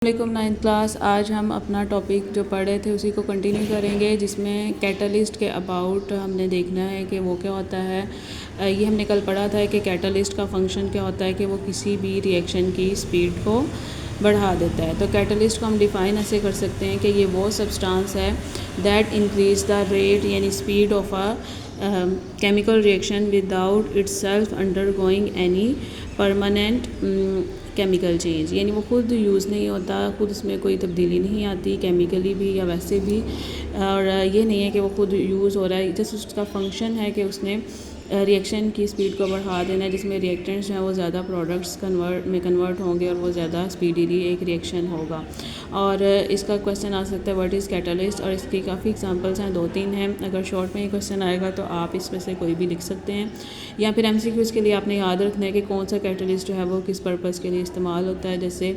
वालेकुम 9th class. आज हम अपना टॉपिक जो पढ़े थे उसी को कंटिन्यू करेंगे, जिसमें कैटलिस्ट के अबाउट हमने देखना है कि वो क्या होता है। ये हमने कल पढ़ा था कि कैटलिस्ट का फंक्शन क्या होता है कि वो किसी भी रिएक्शन की स्पीड को बढ़ा देता है। तो कैटलिस्ट को हम डिफ़ाइन ऐसे कर सकते हैं कि ये वो सब्सटेंस है दैट इंक्रीज द रेट यानी speed of a chemical reaction without itself undergoing any permanent chemical change, यानी वो खुद यूज़ नहीं होता, खुद उसमें कोई तब्दीली नहीं आती केमिकली भी या वैसे भी। और ये नहीं है कि वो खुद यूज़ हो रहा है, जस्ट उसका फंक्शन है कि उसने रिएक्शन की स्पीड को बढ़ा देना है, जिसमें रिएक्टेंट्स जो हैं वो ज़्यादा प्रोडक्ट्स कन्वर्ट होंगे और वो ज़्यादा स्पीडीली एक रिएक्शन होगा। और इसका क्वेश्चन आ सकता है व्हाट इज़ कैटलिस्ट, और इसकी काफ़ी एग्जांपल्स हैं, 2-3 हैं। अगर शॉर्ट में ये क्वेश्चन आएगा तो आप इसमें से कोई भी लिख सकते हैं, या फिर MCQs के लिए आपने याद रखना है कि कौन सा कैटलिस्ट जो है वो किस पर्पज़ के लिए इस्तेमाल होता है। जैसे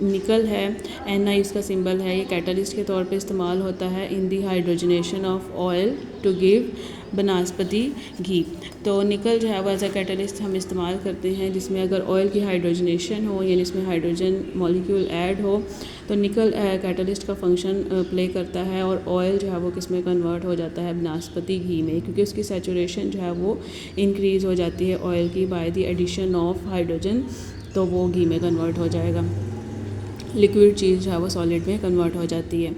निकल है, Ni इसका सिंबल है, ये कैटलिस्ट के तौर पे इस्तेमाल होता है in the hydrogenation of oil to give बनस्पति घी। तो निकल जो है वो एज अ कैटलिस्ट हम इस्तेमाल करते हैं, जिसमें अगर ऑयल की हाइड्रोजनेशन हो यानी इसमें हाइड्रोजन मॉलिक्यूल ऐड हो तो निकल कैटलिस्ट का फंक्शन प्ले करता है, और ऑयल जो है वो किस में कन्वर्ट हो जाता है, बनस्पति घी में, क्योंकि उसकी सैचुरेशन जो है वो इंक्रीज़ हो जाती है ऑयल की by the addition of hydrogen, तो वो घी में कन्वर्ट हो जाएगा, लिक्विड चीज़ जो है वो सॉलिड में कन्वर्ट हो जाती है।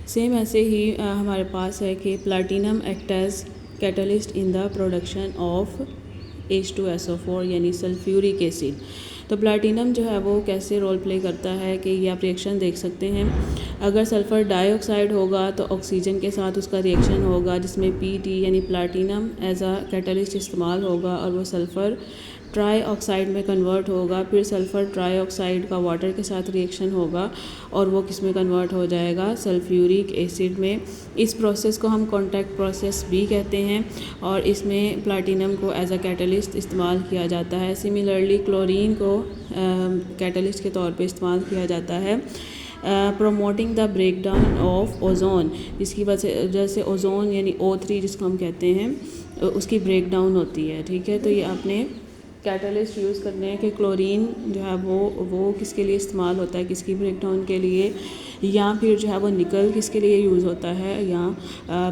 सेम ऐसे ही हमारे पास है कि platinum act as catalyst in the production of H2SO4 यानी सल्फ्यूरिक एसिड। तो प्लैटिनम जो है वो कैसे रोल प्ले करता है कि ये आप रिएक्शन देख सकते हैं। अगर सल्फ़र डाइऑक्साइड होगा तो ऑक्सीजन के साथ उसका रिएक्शन होगा, जिसमें PT यानी प्लैटिनम एज अ कैटलिस्ट इस्तेमाल होगा, और वो सल्फ़र ट्राई ऑक्साइड में कन्वर्ट होगा, फिर सल्फ़र ट्राई ऑक्साइड का वाटर के साथ रिएक्शन होगा और वो किस में कन्वर्ट हो जाएगा, सल्फ्यूरिक एसिड में। इस प्रोसेस को हम कॉन्टैक्ट प्रोसेस भी कहते हैं, और इसमें प्लैटिनम को एज अ कैटलिस्ट इस्तेमाल किया जाता है। सिमिलरली क्लोरीन को कैटलिस्ट के तौर पे इस्तेमाल किया जाता है promoting the break down of ozone, जिसकी वजह से ओजोन यानी O3 जिसको हम कहते हैं उसकी ब्रेक डाउन होती है। ठीक है, तो ये आपने कैटलिस्ट यूज़ करने हैं कि क्लोरीन जो है वो किसके लिए इस्तेमाल होता है, किसकी ब्रेक डाउन के लिए, या फिर जो है वो निकल किसके लिए यूज़ होता है, या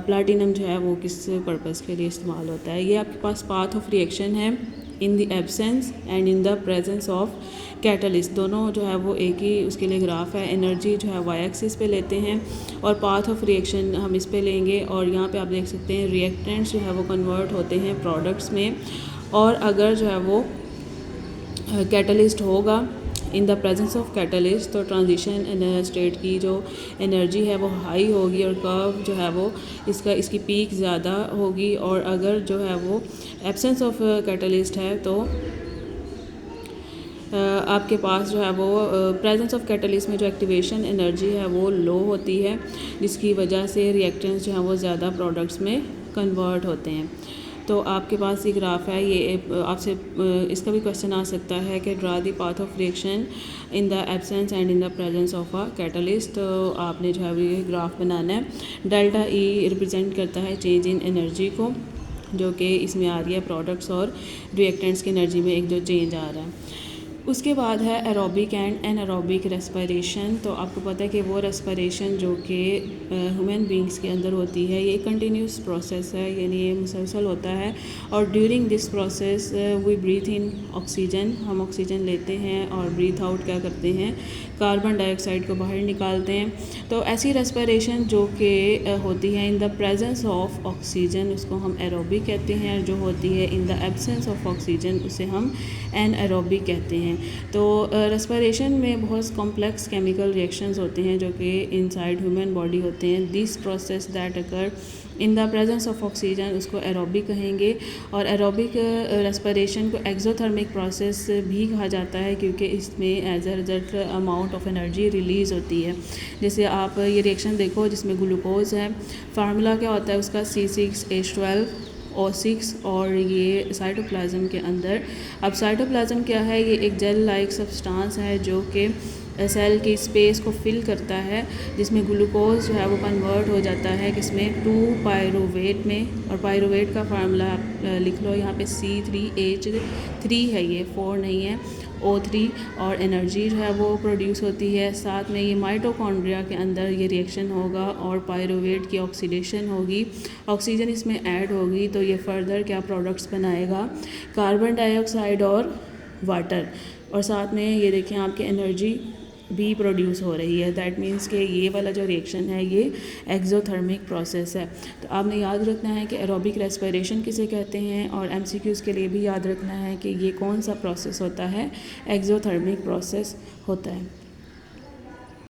प्लैटिनम जो है वो किस पर्पज़ के लिए इस्तेमाल होता है। ये आपके पास पाथ ऑफ रिएक्शन है in the absence and in the presence of catalyst, दोनों जो है वो एक ही उसके लिए ग्राफ है। एनर्जी जो है वाई एक्सिस पे लेते हैं और पाथ ऑफ रिएक्शन हम इस पे लेंगे, और यहाँ पे आप देख सकते हैं रिएक्टेंट्स जो है वो कन्वर्ट होते हैं प्रोडक्ट्स में, और अगर जो है वो कैटलिस्ट होगा इन द प्रेजेंस ऑफ कैटलिस्ट तो ट्रांजिशन स्टेट की जो एनर्जी है वो हाई होगी, और कर्व जो है वो इसकी पीक ज़्यादा होगी। और अगर जो है वो एब्सेंस ऑफ कैटलिस्ट है तो आपके पास जो है वो प्रेजेंस ऑफ कैटलिस्ट में जो एक्टिवेशन एनर्जी है वो लो होती है, जिसकी वजह से रिएक्टेंट्स जो हैं वो ज़्यादा प्रोडक्ट्स में कन्वर्ट होते हैं। तो आपके पास ये ग्राफ है, ये आपसे इसका भी क्वेश्चन आ सकता है कि draw the path of reaction in the absence and in the presence of a catalyst. तो आपने जो है ये ग्राफ बनाना है। डेल्टा E रिप्रेजेंट करता है चेंज इन एनर्जी को, जो कि इसमें आ रही है प्रोडक्ट्स और रिएक्टेंट्स की एनर्जी में एक जो चेंज आ रहा है। उसके बाद है एरोबिक एंड एनारोबिक रेस्पिरेशन। तो आपको पता है कि वो रेस्पिरेशन जो कि ह्यूमन बींग्स के अंदर होती है, ये कंटिन्यूस प्रोसेस है, यानी ये मुसलसल होता है, और during this process we breathe in oxygen, हम ऑक्सीजन लेते हैं, और ब्रीथ आउट क्या करते हैं, कार्बन डाइऑक्साइड को बाहर निकालते हैं। तो ऐसी रेस्पिरेशन जो कि होती है इन द प्रेजेंस ऑफ ऑक्सीजन उसको हम एरोबिक कहते हैं, जो होती है in the absence of oxygen उसे हम एनएरोबिक कहते हैं। तो रेस्पिरेशन में बहुत कॉम्प्लेक्स केमिकल रिएक्शंस होते हैं जो कि इनसाइड ह्यूमन बॉडी होते हैं। This process that occur in the presence of oxygen उसको एरोबिक कहेंगे, और एरोबिक रेस्पिरेशन को एक्सोथर्मिक प्रोसेस भी कहा जाता है, क्योंकि इसमें as a result amount of energy release होती है। जैसे आप ये रिएक्शन देखो जिसमें ग्लूकोज है, फार्मूला क्या होता है उसका C6H12O6, और ये साइटोप्लाज्म के अंदर। अब साइटोप्लाज्म क्या है, ये एक जेल लाइक सब्सटेंस है जो कि सेल की स्पेस को फिल करता है, जिसमें ग्लूकोज जो है वो कन्वर्ट हो जाता है किसमें, 2 पायरुवेट में। और पायरुवेट का फार्मूला आप लिख लो यहाँ पे C3H3 है, ये 4 नहीं है, O3। और एनर्जी जो है वो प्रोड्यूस होती है। साथ में ये माइटोकॉन्ड्रिया के अंदर ये रिएक्शन होगा और पायरुवेट की ऑक्सीडेशन होगी, ऑक्सीजन इसमें ऐड होगी, तो ये फर्दर क्या प्रोडक्ट्स बनाएगा, कार्बन डाइऑक्साइड और वाटर। और साथ में ये देखें आपके एनर्जी भी प्रोड्यूस हो रही है। दैट मीन्स कि ये वाला जो रिएक्शन है ये एक्सोथर्मिक प्रोसेस है। तो आपने याद रखना है कि एरोबिक रेस्पिरेशन किसे कहते हैं, और एमसीक्यूज़ के लिए भी याद रखना है कि ये कौन सा प्रोसेस होता है, एक्सोथर्मिक प्रोसेस होता है।